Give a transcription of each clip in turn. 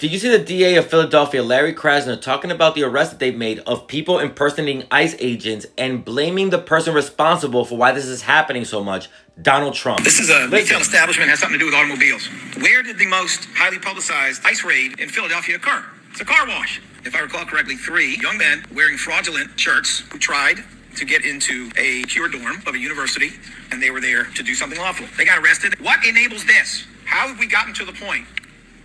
Did you see the DA of Philadelphia, Larry Krasner, talking about the arrest that they've made of people impersonating ICE agents and blaming the person responsible for why this is happening so much, Donald Trump? This is a retail establishment, has something to do with automobiles. Where did the most highly publicized ICE raid in Philadelphia occur? It's a car wash. If I recall correctly, 3 young men wearing fraudulent shirts who tried to get into a pure dorm of a university, and they were there to do something lawful. They got arrested. What enables this? How have we gotten to the point?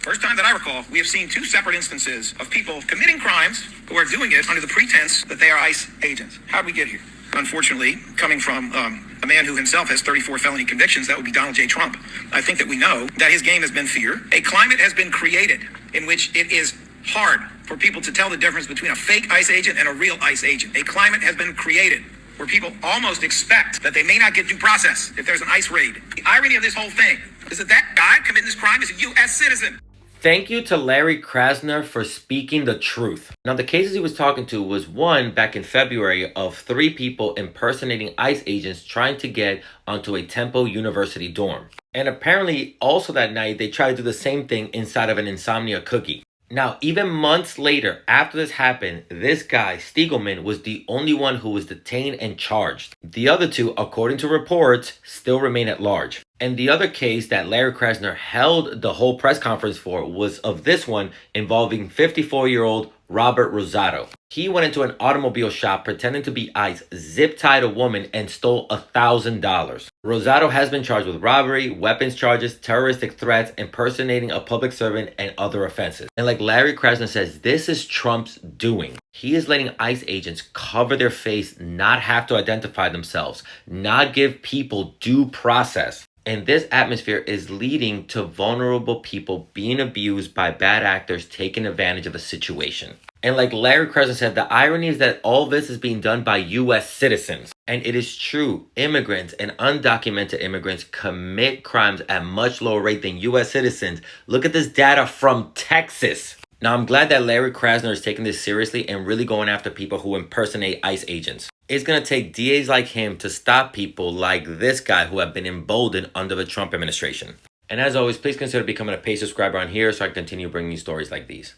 First time that I recall, we have seen 2 separate instances of people committing crimes who are doing it under the pretense that they are ICE agents. How did we get here? Unfortunately, coming from a man who himself has 34 felony convictions, that would be Donald J. Trump. I think that we know that his game has been fear. A climate has been created in which it is hard for people to tell the difference between a fake ICE agent and a real ICE agent. A climate has been created where people almost expect that they may not get due process if there's an ICE raid. The irony of this whole thing is that that guy committing this crime is a U.S. citizen. Thank you to Larry Krasner for speaking the truth. Now, the cases he was talking to was one back in February of 3 people impersonating ICE agents trying to get onto a Temple University dorm. And apparently, also that night, they tried to do the same thing inside of an Insomnia cookie. Now, even months later, after this happened, this guy, Stiegelman, was the only one who was detained and charged. The other 2, according to reports, still remain at large. And the other case that Larry Krasner held the whole press conference for was of this one involving 54-year-old Robert Rosato. He went into an automobile shop pretending to be ICE, zip-tied a woman, and stole $1,000. Rosato has been charged with robbery, weapons charges, terroristic threats, impersonating a public servant, and other offenses. And like Larry Krasner says, this is Trump's doing. He is letting ICE agents cover their face, not have to identify themselves, not give people due process. And this atmosphere is leading to vulnerable people being abused by bad actors taking advantage of the situation. And like Larry Krasner said, the irony is that all this is being done by U.S. citizens. And it is true, immigrants and undocumented immigrants commit crimes at much lower rate than U.S. citizens. Look at this data from Texas. Now, I'm glad that Larry Krasner is taking this seriously and really going after people who impersonate ICE agents. It's going to take DAs like him to stop people like this guy who have been emboldened under the Trump administration. And as always, please consider becoming a paid subscriber on here so I can continue bringing you stories like these.